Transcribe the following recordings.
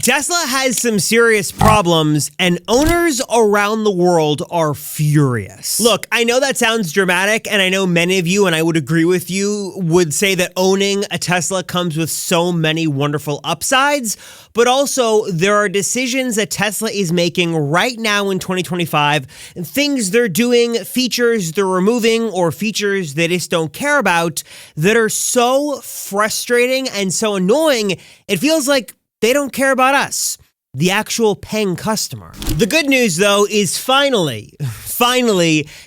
Tesla has some serious problems, and owners around the world are furious. Look, I know that sounds dramatic, and I know many of you, and I would agree with you, would say that owning a Tesla comes with so many wonderful upsides, but also there are decisions that Tesla is making right now in 2025, and things they're doing, features they're removing, or features they just don't care about that are so frustrating and so annoying, it feels like they don't care about us, the actual paying customer. The good news, though, is finally,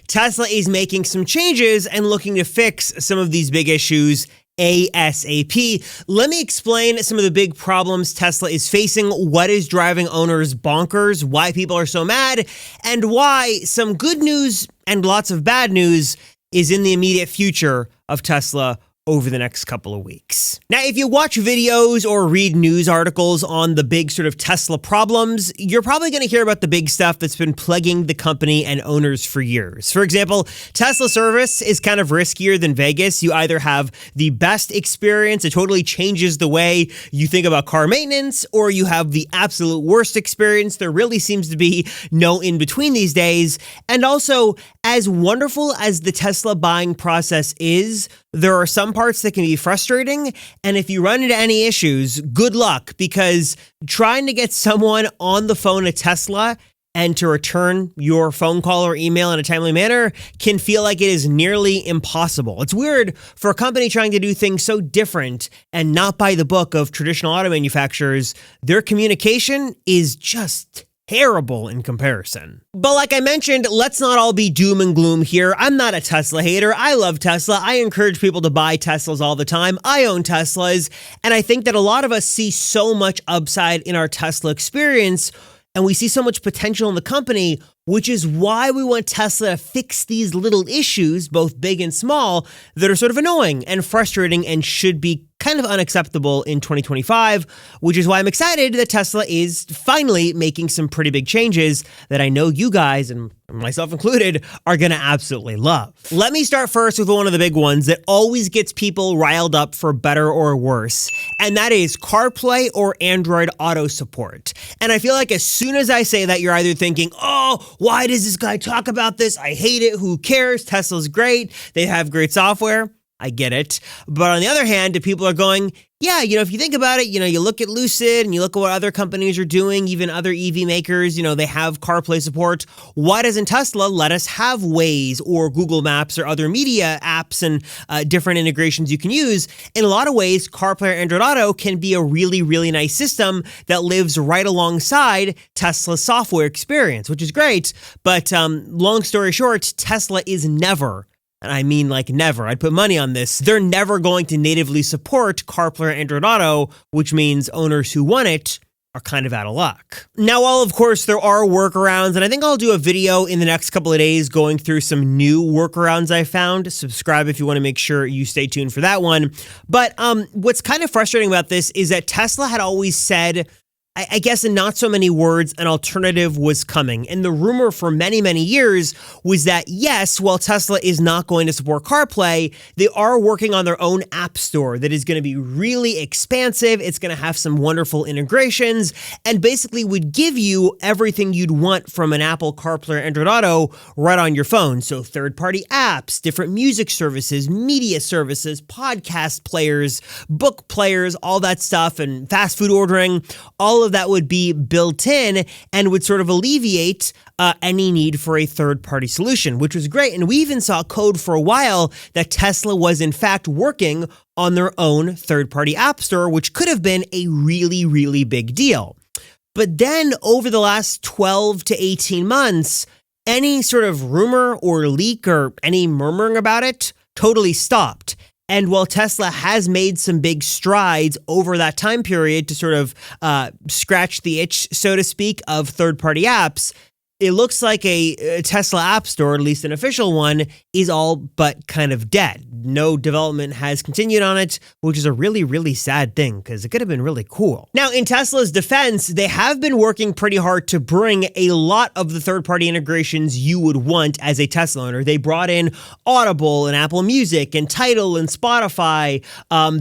Tesla is making some changes and looking to fix some of these big issues ASAP. Let me explain some of the big problems Tesla is facing, what is driving owners bonkers, why people are so mad, and why some good news and lots of bad news is in the immediate future of Tesla over the next couple of weeks. Now, if you watch videos or read news articles on the big sort of Tesla problems, you're probably going to hear about the big stuff that's been plaguing the company and owners for years. For example, Tesla service is kind of riskier than Vegas. You either have the best experience, it totally changes the way you think about car maintenance, or you have the absolute worst experience. There really seems to be no in between these days. And also, as wonderful as the Tesla buying process is, there are some parts that can be frustrating, and if you run into any issues, good luck, because trying to get someone on the phone at Tesla and to return your phone call or email in a timely manner can feel like it is nearly impossible. It's weird for a company trying to do things so different and not by the book of traditional auto manufacturers. Their communication is just terrible in comparison. But like I mentioned, let's not all be doom and gloom here. I'm not a Tesla hater. I love Tesla. I encourage people to buy Teslas all the time. I own Teslas, and I think that a lot of us see so much upside in our Tesla experience, and we see so much potential in the company, which is why we want Tesla to fix these little issues, both big and small, that are sort of annoying and frustrating and should be kind of unacceptable in 2025, which is why I'm excited that Tesla is finally making some pretty big changes that I know you guys, and myself included, are going to absolutely love. Let me start first with one of the big ones that always gets people riled up for better or worse, and that is CarPlay or Android Auto support. And I feel like as soon as I say that, you're either thinking, oh, why does this guy talk about this? I hate it. Who cares? Tesla's great. They have great software. I get it. But on the other hand, people are going, yeah, if you think about it, you look at Lucid and you look at what other companies are doing, even other EV makers, they have CarPlay support. Why doesn't Tesla let us have Waze or Google Maps or other media apps and different integrations you can use? In a lot of ways, CarPlay or Android Auto can be a really, really nice system that lives right alongside Tesla's software experience, which is great. But long story short, Tesla is never, and I mean like never, I'd put money on this, they're never going to natively support CarPlay or Android Auto, which means owners who want it are kind of out of luck. Now, while of course there are workarounds, and I think I'll do a video in the next couple of days going through some new workarounds I found. Subscribe if you want to make sure you stay tuned for that one. But what's kind of frustrating about this is that Tesla had always said, I guess in not so many words, an alternative was coming. And the rumor for many, many years was that, yes, while Tesla is not going to support CarPlay, they are working on their own app store that is going to be really expansive. It's going to have some wonderful integrations and basically would give you everything you'd want from an Apple CarPlay or Android Auto right on your phone. So third-party apps, different music services, media services, podcast players, book players, all that stuff, and fast food ordering, all of that would be built in and would sort of alleviate any need for a third-party solution, which was great. And we even saw code for a while that Tesla was in fact working on their own third-party app store, which could have been a really, really big deal. But then over the last 12 to 18 months, any sort of rumor or leak or any murmuring about it totally stopped. And while Tesla has made some big strides over that time period to sort of scratch the itch, so to speak, of third-party apps, it looks like a Tesla App Store, at least an official one, is all but kind of dead. No development has continued on it, which is a really, really sad thing because it could have been really cool. Now, in Tesla's defense, they have been working pretty hard to bring a lot of the third-party integrations you would want as a Tesla owner. They brought in Audible and Apple Music and Tidal and Spotify.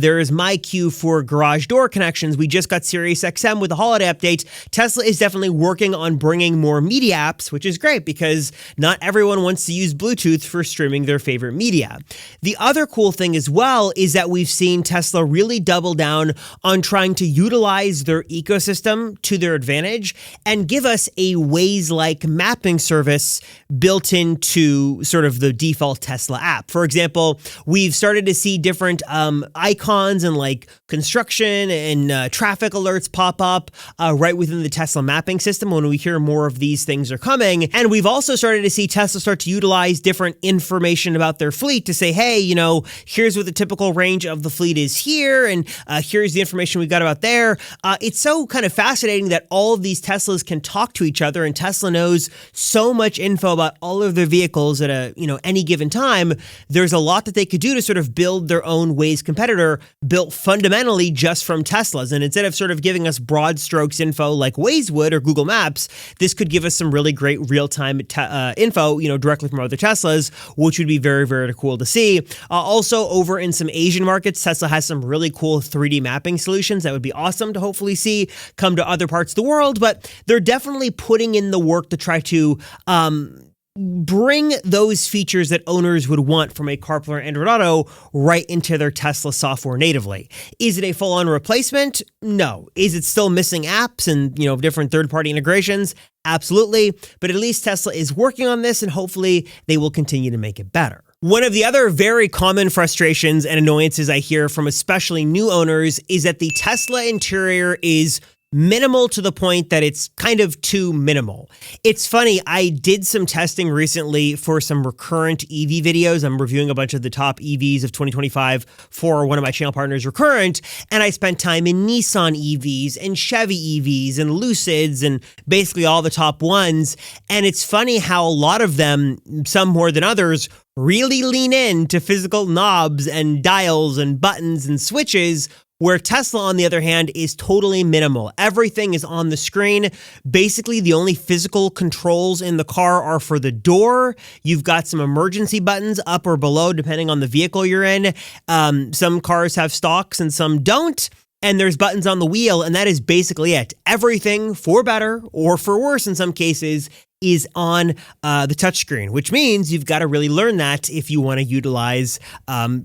There is MyQ for garage door connections. We just got Sirius XM with the holiday update. Tesla is definitely working on bringing more media apps, which is great because not everyone wants to use Bluetooth for streaming their favorite media. The other cool thing as well is that we've seen Tesla really double down on trying to utilize their ecosystem to their advantage and give us a Waze-like mapping service built into sort of the default Tesla app. For example, we've started to see different icons and like construction and traffic alerts pop up right within the Tesla mapping system when we hear more of these things are coming. And we've also started to see Tesla start to utilize different information about their fleet to say, hey, you know, here's what the typical range of the fleet is here, and here's the information we've got about there. It's so kind of fascinating that all of these Teslas can talk to each other, and Tesla knows so much info about all of their vehicles at any given time. There's a lot that they could do to sort of build their own Waze competitor built fundamentally just from Teslas. And instead of sort of giving us broad strokes info like Waze would or Google Maps, this could give us some really great real-time info, directly from other Teslas, which would be very, very cool to see. Also, over in some Asian markets, Tesla has some really cool 3D mapping solutions that would be awesome to hopefully see come to other parts of the world, but they're definitely putting in the work to try to bring those features that owners would want from a CarPlay or Android Auto right into their Tesla software natively. Is it a full-on replacement? No. Is it still missing apps and, different third-party integrations? Absolutely. But at least Tesla is working on this, and hopefully they will continue to make it better. One of the other very common frustrations and annoyances I hear from especially new owners is that the Tesla interior is minimal to the point that it's kind of too minimal. It's funny, I did some testing recently for some Recurrent EV videos. I'm reviewing a bunch of the top EVs of 2025 for one of my channel partners, Recurrent, and I spent time in Nissan EVs and Chevy EVs and Lucids and basically all the top ones. And it's funny how a lot of them, some more than others, really lean into physical knobs and dials and buttons and switches, where Tesla, on the other hand, is totally minimal. Everything is on the screen. Basically, the only physical controls in the car are for the door. You've got some emergency buttons up or below, depending on the vehicle you're in. Some cars have stalks and some don't. And there's buttons on the wheel, and that is basically it. Everything, for better or for worse in some cases, is on the touchscreen, which means you've got to really learn that if you want to utilize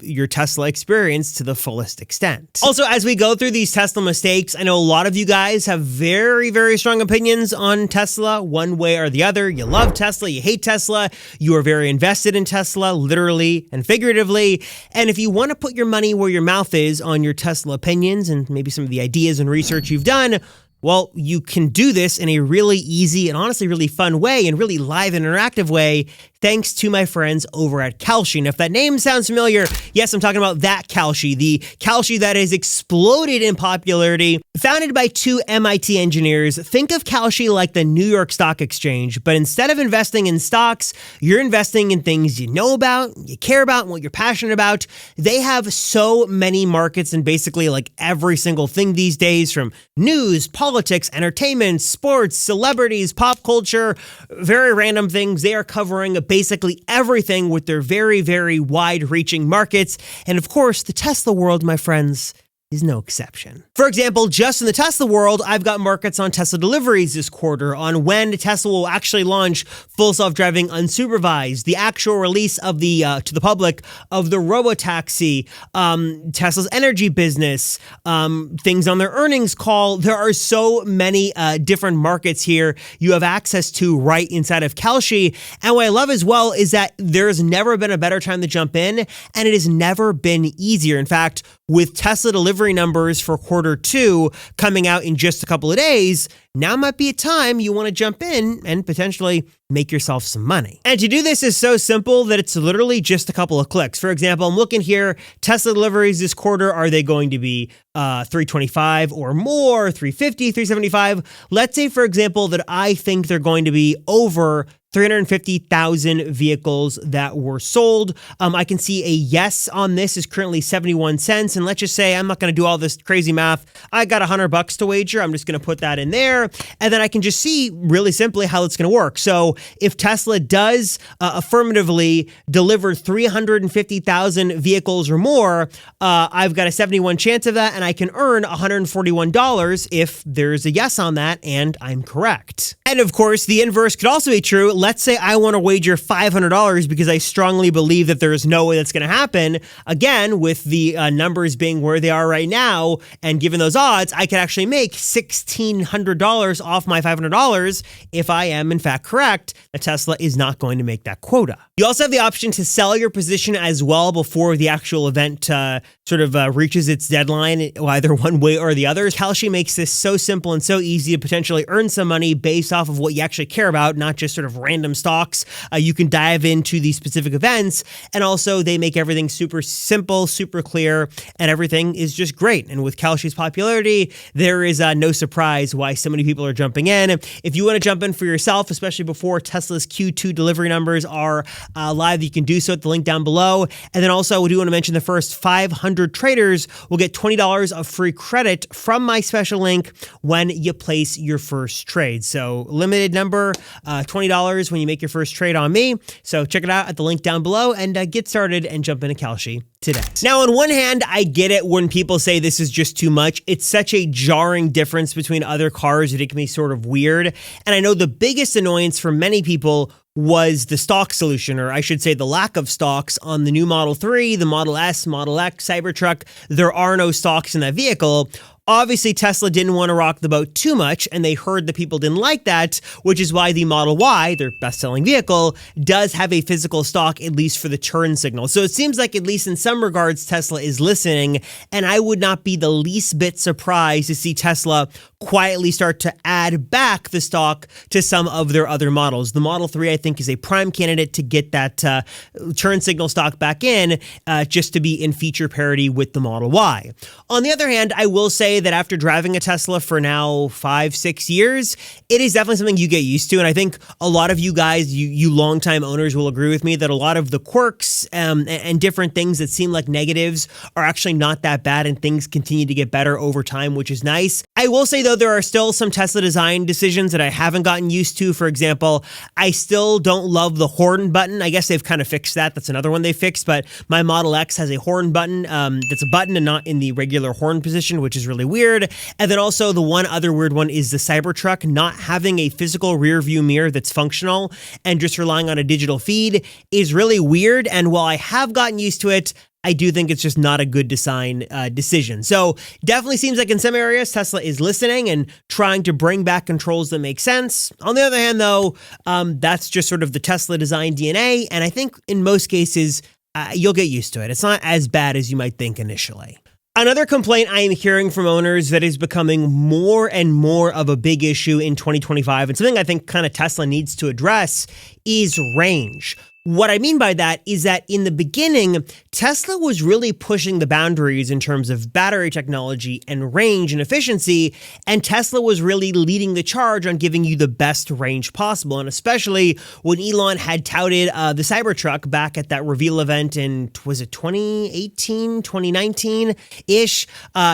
your Tesla experience to the fullest extent. Also, as we go through these Tesla mistakes, I know a lot of you guys have very, very strong opinions on Tesla, one way or the other. You love Tesla, you hate Tesla, you are very invested in Tesla, literally and figuratively. And if you want to put your money where your mouth is on your Tesla opinions and maybe some of the ideas and research you've done, well, you can do this in a really easy and honestly really fun way and really live and interactive way, thanks to my friends over at Kalshi. And if that name sounds familiar, yes, I'm talking about that Kalshi, the Kalshi that has exploded in popularity. Founded by two MIT engineers, think of Kalshi like the New York Stock Exchange, but instead of investing in stocks, you're investing in things you know about, you care about, and what you're passionate about. They have so many markets and basically like every single thing these days, from news, politics, entertainment, sports, celebrities, pop culture, very random things. They are covering basically everything with their very, very wide-reaching markets. And of course, the Tesla world, my friends, is no exception. For example, just in the Tesla world, I've got markets on Tesla deliveries this quarter, on when Tesla will actually launch full self-driving unsupervised, the actual release of the to the public of the robotaxi, Tesla's energy business, things on their earnings call. There are so many different markets here you have access to right inside of Kalshi. And what I love as well is that there's never been a better time to jump in, and it has never been easier. In fact, with Tesla delivery numbers for Q2 coming out in just a couple of days, now might be a time you want to jump in and potentially make yourself some money. And to do this is so simple that it's literally just a couple of clicks. For example, I'm looking here, Tesla deliveries this quarter, are they going to be 325 or more, 350, 375? Let's say, for example, that I think they're going to be over 350,000 vehicles that were sold. I can see a yes on this is currently 71 cents. And let's just say I'm not going to do all this crazy math. I got $100 to wager. I'm just going to put that in there. And then I can just see really simply how it's going to work. So if Tesla does affirmatively deliver 350,000 vehicles or more, I've got a 71 chance of that. And I can earn $141 if there's a yes on that and I'm correct. And of course, the inverse could also be true. Let's say I want to wager $500 because I strongly believe that there is no way that's going to happen. Again, with the numbers being where they are right now, and given those odds, I could actually make $1,600 off my $500 if I am in fact correct that Tesla is not going to make that quota. You also have the option to sell your position as well before the actual event reaches its deadline, either one way or the other. Kalshi makes this so simple and so easy to potentially earn some money based off of what you actually care about, not just sort of random stocks. You can dive into these specific events, and also they make everything super simple, super clear, and everything is just great. And with Kalshi's popularity, there is no surprise why so many people are jumping in. If you want to jump in for yourself, especially before Tesla's Q2 delivery numbers are live, you can do so at the link down below. And then also, we do want to mention the first 500 traders will get $20 of free credit from my special link when you place your first trade. So limited number, $20 when you make your first trade on me. So check it out at the link down below and get started and jump into Kalshi today. Now, on one hand, I get it when people say this is just too much. It's such a jarring difference between other cars that it can be sort of weird. And I know the biggest annoyance for many people was the stock solution, or I should say the lack of stocks on the new Model 3, the Model S, Model X, Cybertruck. There are no stocks in that vehicle. Obviously, Tesla didn't want to rock the boat too much, and they heard that people didn't like that, which is why the Model Y, their best-selling vehicle, does have a physical stock, at least for the turn signal. So it seems like, at least in some regards, Tesla is listening, and I would not be the least bit surprised to see Tesla quietly start to add back the stock to some of their other models. The Model 3, I think, is a prime candidate to get that turn signal stock back in, just to be in feature parity with the Model Y. On the other hand, I will say that after driving a Tesla for now 5-6 years, it is definitely something you get used to. And I think a lot of you guys, you longtime owners, will agree with me that a lot of the quirks and different things that seem like negatives are actually not that bad, and things continue to get better over time, which is nice. I will say, though, there are still some Tesla design decisions that I haven't gotten used to. For example, I still don't love the horn button. I guess they've kind of fixed that. That's another one they fixed, but my Model X has a horn button that's a button and not in the regular horn position, which is really weird. And then also the one other weird one is the Cybertruck not having a physical rear view mirror that's functional and just relying on a digital feed is really weird. And while I have gotten used to it, I do think it's just not a good design decision. So definitely seems like in some areas, Tesla is listening and trying to bring back controls that make sense. On the other hand, though, that's just sort of the Tesla design DNA. And I think in most cases, you'll get used to it. It's not as bad as you might think initially. Another complaint I am hearing from owners that is becoming more and more of a big issue in 2025, and something I think kind of Tesla needs to address, is range. What I mean by that is that in the beginning, Tesla was really pushing the boundaries in terms of battery technology and range and efficiency, and Tesla was really leading the charge on giving you the best range possible. And especially when Elon had touted the Cybertruck back at that reveal event in, was it 2018, 2019-ish,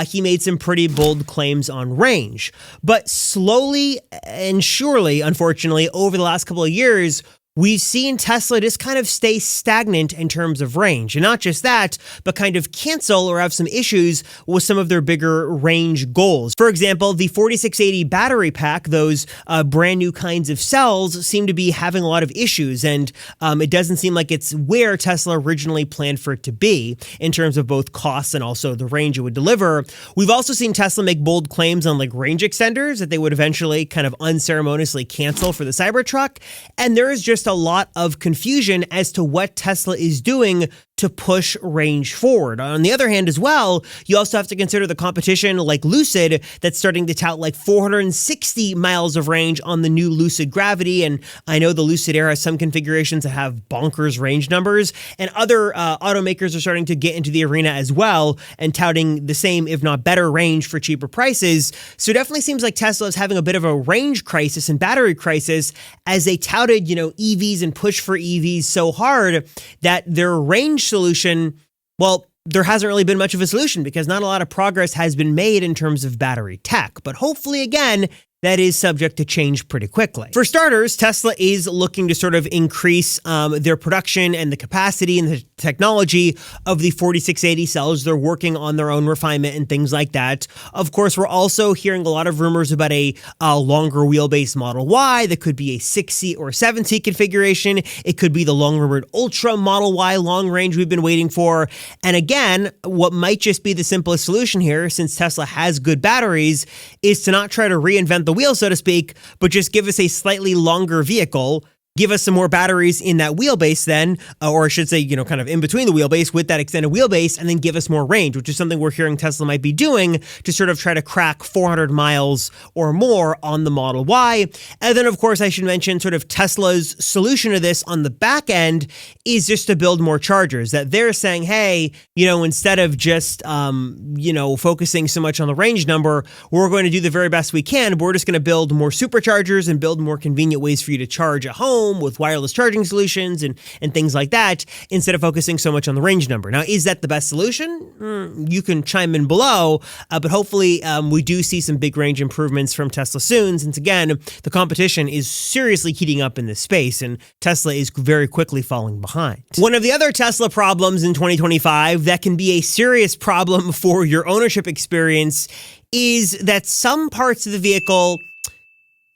he made some pretty bold claims on range. But slowly and surely, unfortunately, over the last couple of years, we've seen Tesla just kind of stay stagnant in terms of range. And not just that, but kind of cancel or have some issues with some of their bigger range goals. For example, the 4680 battery pack, those brand new kinds of cells, seem to be having a lot of issues. And it doesn't seem like it's where Tesla originally planned for it to be in terms of both costs and also the range it would deliver. We've also seen Tesla make bold claims on like range extenders that they would eventually kind of unceremoniously cancel for the Cybertruck. And there is just a lot of confusion as to what Tesla is doing to push range forward. On the other hand as well, you also have to consider the competition like Lucid that's starting to tout like 460 miles of range on the new Lucid Gravity. And I know the Lucid Air has some configurations that have bonkers range numbers, and other automakers are starting to get into the arena as well and touting the same, if not better, range for cheaper prices. So it definitely seems like Tesla is having a bit of a range crisis and battery crisis as they touted, EVs and push for EVs so hard that their range solution, well, there hasn't really been much of a solution because not a lot of progress has been made in terms of battery tech. But hopefully, again, that is subject to change pretty quickly. For starters, Tesla is looking to sort of increase their production and the capacity and the technology of the 4680 cells. They're working on their own refinement and things like that. Of course, we're also hearing a lot of rumors about a longer wheelbase Model Y that could be a 6-seat or 7-seat configuration. It could be the long-rumored Ultra Model Y long range we've been waiting for. And again, what might just be the simplest solution here, since Tesla has good batteries, is to not try to reinvent the wheel, so to speak, but just give us a slightly longer vehicle, give us some more batteries in that wheelbase then, or I should say, kind of in between the wheelbase with that extended wheelbase, and then give us more range, which is something we're hearing Tesla might be doing to sort of try to crack 400 miles or more on the Model Y. And then, of course, I should mention sort of Tesla's solution to this on the back end is just to build more chargers, that they're saying, hey, instead of just, focusing so much on the range number, we're going to do the very best we can, but we're just going to build more superchargers and build more convenient ways for you to charge at home with wireless charging solutions and things like that, instead of focusing so much on the range number. Now, is that the best solution? You can chime in below, but hopefully we do see some big range improvements from Tesla soon, since again, the competition is seriously heating up in this space and Tesla is very quickly falling behind. One of the other Tesla problems in 2025 that can be a serious problem for your ownership experience is that some parts of the vehicle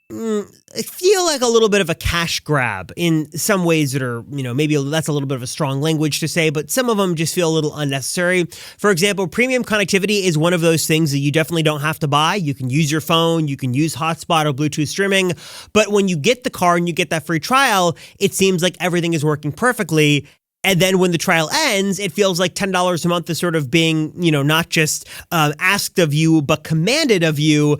feel like a little bit of a cash grab in some ways that are, maybe that's a little bit of a strong language to say, but some of them just feel a little unnecessary. For example, premium connectivity is one of those things that you definitely don't have to buy. You can use your phone, you can use hotspot or Bluetooth streaming, but when you get the car and you get that free trial, it seems like everything is working perfectly. And then when the trial ends, it feels like $10 a month is sort of being, not just asked of you, but commanded of you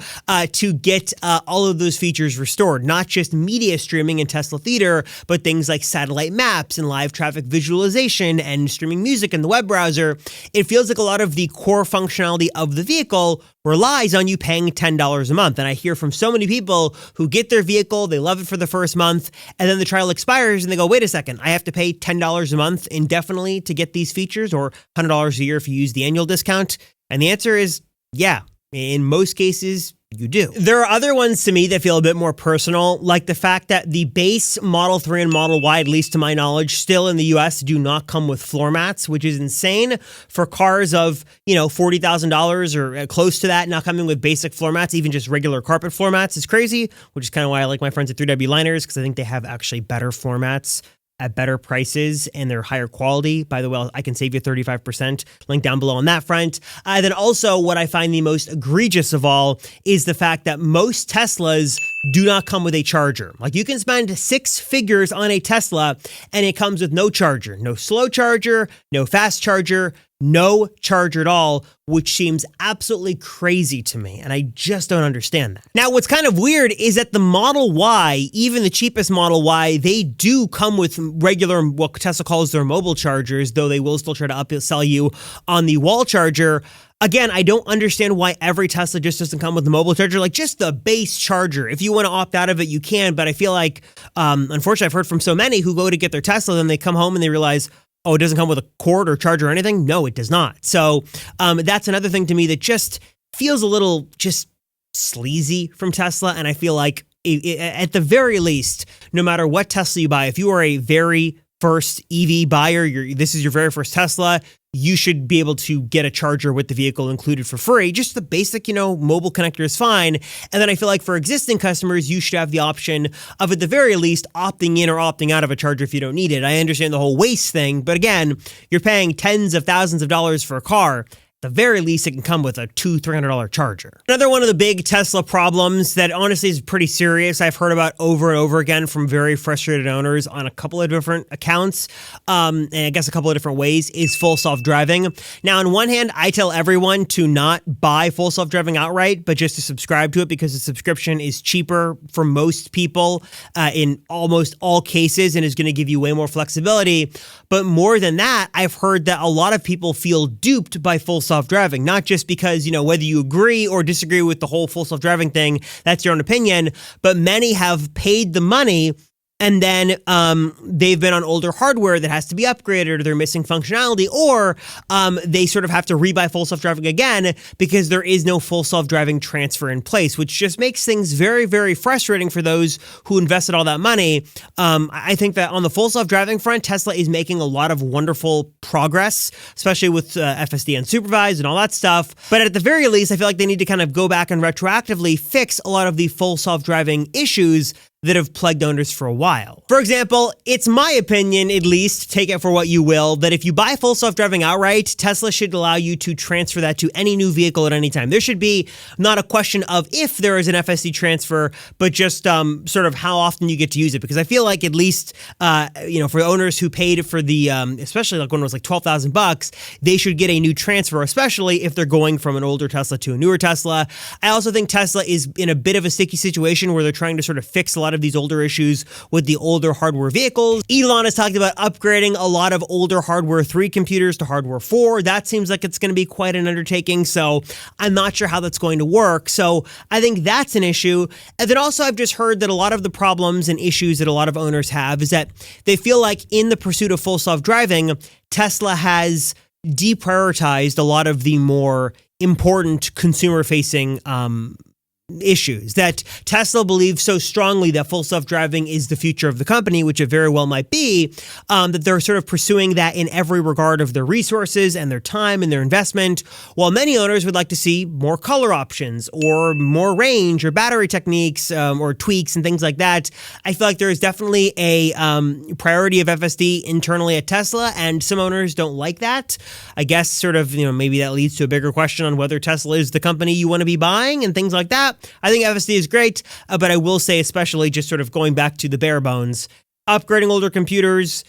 to get all of those features restored. Not just media streaming in Tesla Theater, but things like satellite maps and live traffic visualization and streaming music in the web browser. It feels like a lot of the core functionality of the vehicle relies on you paying $10 a month. And I hear from so many people who get their vehicle, they love it for the first month, and then the trial expires and they go, wait a second, I have to pay $10 a month indefinitely to get these features, or $100 a year if you use the annual discount? And the answer is, yeah, in most cases, you do. There are other ones to me that feel a bit more personal, like the fact that the base Model 3 and Model Y, at least to my knowledge, still in the US do not come with floor mats, which is insane for cars of, $40,000 or close to that, not coming with basic floor mats, even just regular carpet floor mats is crazy, which is kind of why I like my friends at 3W Liners, because I think they have actually better floor mats at better prices and they're higher quality. By the way, I can save you 35%. Link down below on that front. Then also what I find the most egregious of all is the fact that most Teslas do not come with a charger. Like, you can spend 6 figures on a Tesla and it comes with no charger, no slow charger, no fast charger, no charger at all, which seems absolutely crazy to me. And I just don't understand that. Now, what's kind of weird is that the Model Y, even the cheapest Model Y, they do come with regular, what Tesla calls their mobile chargers, though they will still try to upsell you on the wall charger. Again, I don't understand why every Tesla just doesn't come with the mobile charger, like just the base charger. If you want to opt out of it, you can, but I feel like, unfortunately, I've heard from so many who go to get their Tesla, then they come home and they realize, oh, it doesn't come with a cord or charger or anything? No, it does not. So that's another thing to me that just feels a little just sleazy from Tesla, and I feel like at the very least, no matter what Tesla you buy, if you are a very first EV buyer, this is your very first Tesla, you should be able to get a charger with the vehicle included for free. Just the basic, mobile connector is fine. And then I feel like for existing customers, you should have the option of, at the very least, opting in or opting out of a charger if you don't need it. I understand the whole waste thing, but again, you're paying tens of thousands of dollars for a car. the very least, it can come with a $200-300 charger. Another one of the big Tesla problems that honestly is pretty serious, I've heard about over and over again from very frustrated owners on a couple of different accounts, and I guess a couple of different ways, is full self-driving. Now, on one hand, I tell everyone to not buy full self-driving outright, but just to subscribe to it because the subscription is cheaper for most people in almost all cases and is going to give you way more flexibility. But more than that, I've heard that a lot of people feel duped by full self-driving, not just because, whether you agree or disagree with the whole full self-driving thing, that's your own opinion, but many have paid the money and then they've been on older hardware that has to be upgraded, or they're missing functionality, or they sort of have to rebuy full self-driving again because there is no full self-driving transfer in place, which just makes things very, very frustrating for those who invested all that money. I think that on the full self-driving front, Tesla is making a lot of wonderful progress, especially with FSD unsupervised and all that stuff. But at the very least, I feel like they need to kind of go back and retroactively fix a lot of the full self-driving issues that have plagued owners for a while. For example, it's my opinion, at least, take it for what you will, that if you buy full self-driving outright, Tesla should allow you to transfer that to any new vehicle at any time. There should be not a question of if there is an FSD transfer, but just sort of how often you get to use it. Because I feel like at least, for owners who paid for the, especially like when it was like $12,000, they should get a new transfer, especially if they're going from an older Tesla to a newer Tesla. I also think Tesla is in a bit of a sticky situation where they're trying to sort of fix a lot of these older issues with the older hardware vehicles. Elon has talked about upgrading a lot of older hardware 3 computers to hardware 4. That seems like it's going to be quite an undertaking, so I'm not sure how that's going to work. So I think that's an issue. And then also I've just heard that a lot of the problems and issues that a lot of owners have is that they feel like in the pursuit of full self-driving, Tesla has deprioritized a lot of the more important consumer-facing issues, that Tesla believes so strongly that full self-driving is the future of the company, which it very well might be, that they're sort of pursuing that in every regard of their resources and their time and their investment, while many owners would like to see more color options or more range or battery techniques or tweaks and things like that. I feel like there is definitely a priority of FSD internally at Tesla, and some owners don't like that. I guess sort of, maybe that leads to a bigger question on whether Tesla is the company you want to be buying and things like that. I think FSD is great, but I will say, especially just sort of going back to the bare bones, upgrading older computers,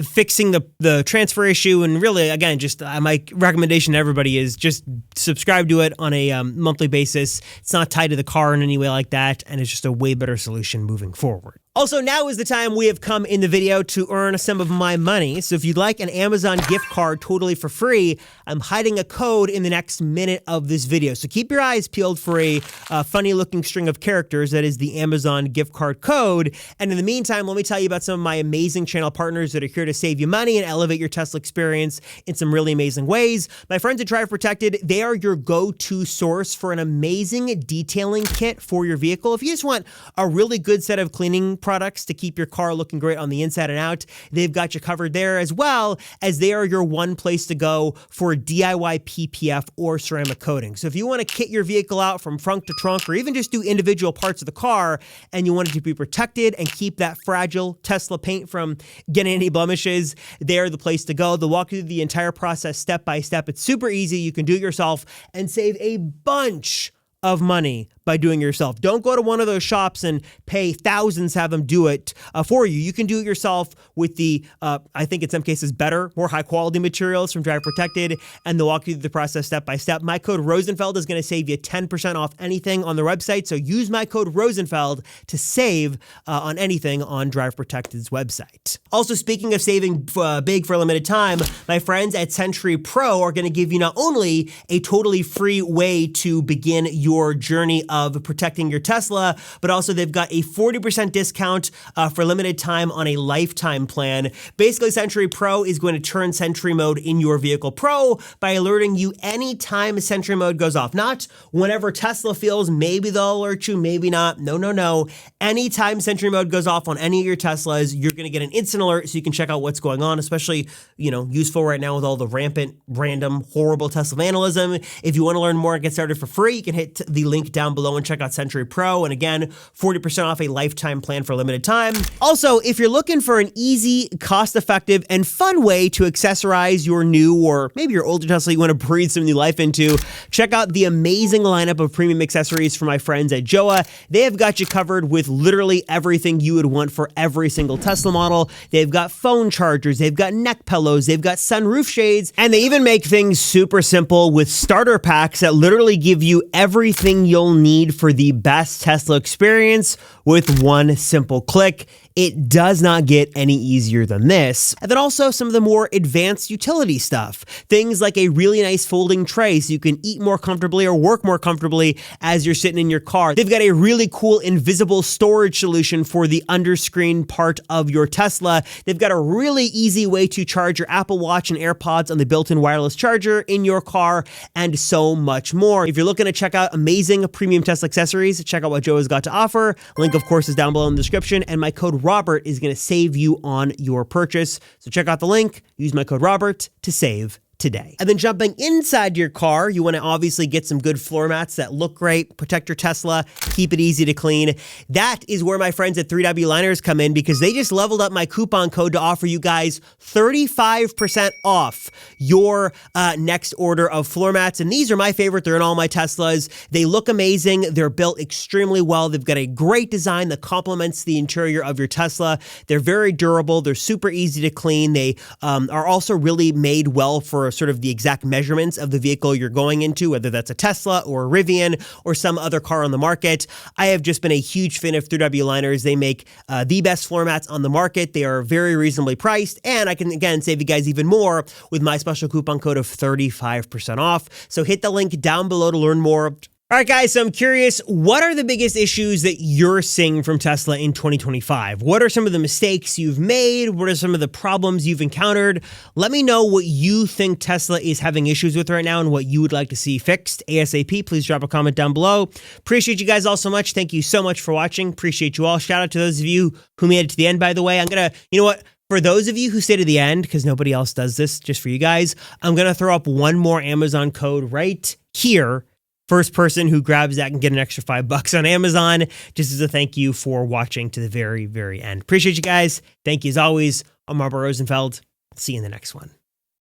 fixing the transfer issue, and really, again, just my recommendation to everybody is just subscribe to it on a monthly basis. It's not tied to the car in any way like that, and it's just a way better solution moving forward. Also, now is the time we have come in the video to earn some of my money. So if you'd like an Amazon gift card totally for free, I'm hiding a code in the next minute of this video. So keep your eyes peeled for a funny looking string of characters that is the Amazon gift card code. And in the meantime, let me tell you about some of my amazing channel partners that are here to save you money and elevate your Tesla experience in some really amazing ways. My friends at Drive Protected, they are your go-to source for an amazing detailing kit for your vehicle. If you just want a really good set of cleaning products to keep your car looking great on the inside and out, they've got you covered there, as well as they are your one place to go for DIY PPF or ceramic coating. So if you want to kit your vehicle out from front to trunk, or even just do individual parts of the car, and you want it to be protected and keep that fragile Tesla paint from getting any blemishes, they're the place to go. They'll walk you through the entire process step by step. It's super easy. You can do it yourself and save a bunch of money by doing it yourself. Don't go to one of those shops and pay thousands to have them do it for you. You can do it yourself with the, I think in some cases, better, more high quality materials from Drive Protected, and they'll walk you through the process step by step. My code Rosenfeld is going to save you 10% off anything on the website. So use my code Rosenfeld to save on anything on Drive Protected's website. Also, speaking of saving big for a limited time, my friends at Century Pro are going to give you not only a totally free way to begin your journey of protecting your Tesla, but also they've got a 40% discount for limited time on a lifetime plan. Basically, Century Pro is going to turn Sentry Mode in your vehicle pro by alerting you anytime Sentry Mode goes off. Not whenever Tesla feels maybe they'll alert you, maybe not. No. Anytime Sentry Mode goes off on any of your Teslas, you're going to get an instant alert so you can check out what's going on, especially, useful right now with all the rampant, random, horrible Tesla vandalism. If you want to learn more and get started for free, you can hit the link down below below and check out Century Pro. And again, 40% off a lifetime plan for a limited time. Also, if you're looking for an easy, cost-effective, and fun way to accessorize your new or maybe your older Tesla you want to breathe some new life into, check out the amazing lineup of premium accessories from my friends at Joa. They have got you covered with literally everything you would want for every single Tesla model. They've got phone chargers, they've got neck pillows, they've got sunroof shades, and they even make things super simple with starter packs that literally give you everything you'll need for the best Tesla experience with one simple click. It does not get any easier than this. And then also some of the more advanced utility stuff. Things like a really nice folding tray so you can eat more comfortably or work more comfortably as you're sitting in your car. They've got a really cool invisible storage solution for the underscreen part of your Tesla. They've got a really easy way to charge your Apple Watch and AirPods on the built-in wireless charger in your car, and so much more. If you're looking to check out amazing premium Tesla accessories, check out what Joe has got to offer. Link, of course, is down below in the description, and my code Robert is going to save you on your purchase. So check out the link, use my code Robert to save today. And then jumping inside your car, you want to obviously get some good floor mats that look great, protect your Tesla, keep it easy to clean. That is where my friends at 3W Liners come in, because they just leveled up my coupon code to offer you guys 35% off your next order of floor mats. And these are my favorite. They're in all my Teslas. They look amazing. They're built extremely well. They've got a great design that complements the interior of your Tesla. They're very durable. They're super easy to clean. They are also really made well for sort of the exact measurements of the vehicle you're going into, whether that's a Tesla or a Rivian or some other car on the market. I have just been a huge fan of 3W Liners. They make the best floor mats on the market. They are very reasonably priced, and I can again save you guys even more with my special coupon code of 35% off. So hit the link down below to learn more. All right, guys, so I'm curious, what are the biggest issues that you're seeing from Tesla in 2025? What are some of the mistakes you've made? What are some of the problems you've encountered? Let me know what you think Tesla is having issues with right now and what you would like to see fixed ASAP. Please drop a comment down below. Appreciate you guys all so much. Thank you so much for watching. Appreciate you all. Shout out to those of you who made it to the end, by the way. I'm going to, you know what? For those of you who stay to the end, because nobody else does this, just for you guys, I'm going to throw up one more Amazon code right here. First person who grabs that can get an extra $5 on Amazon, just as a thank you for watching to the very, very end. Appreciate you guys. Thank you as always. I'm Robert Rosenfeld. See you in the next one.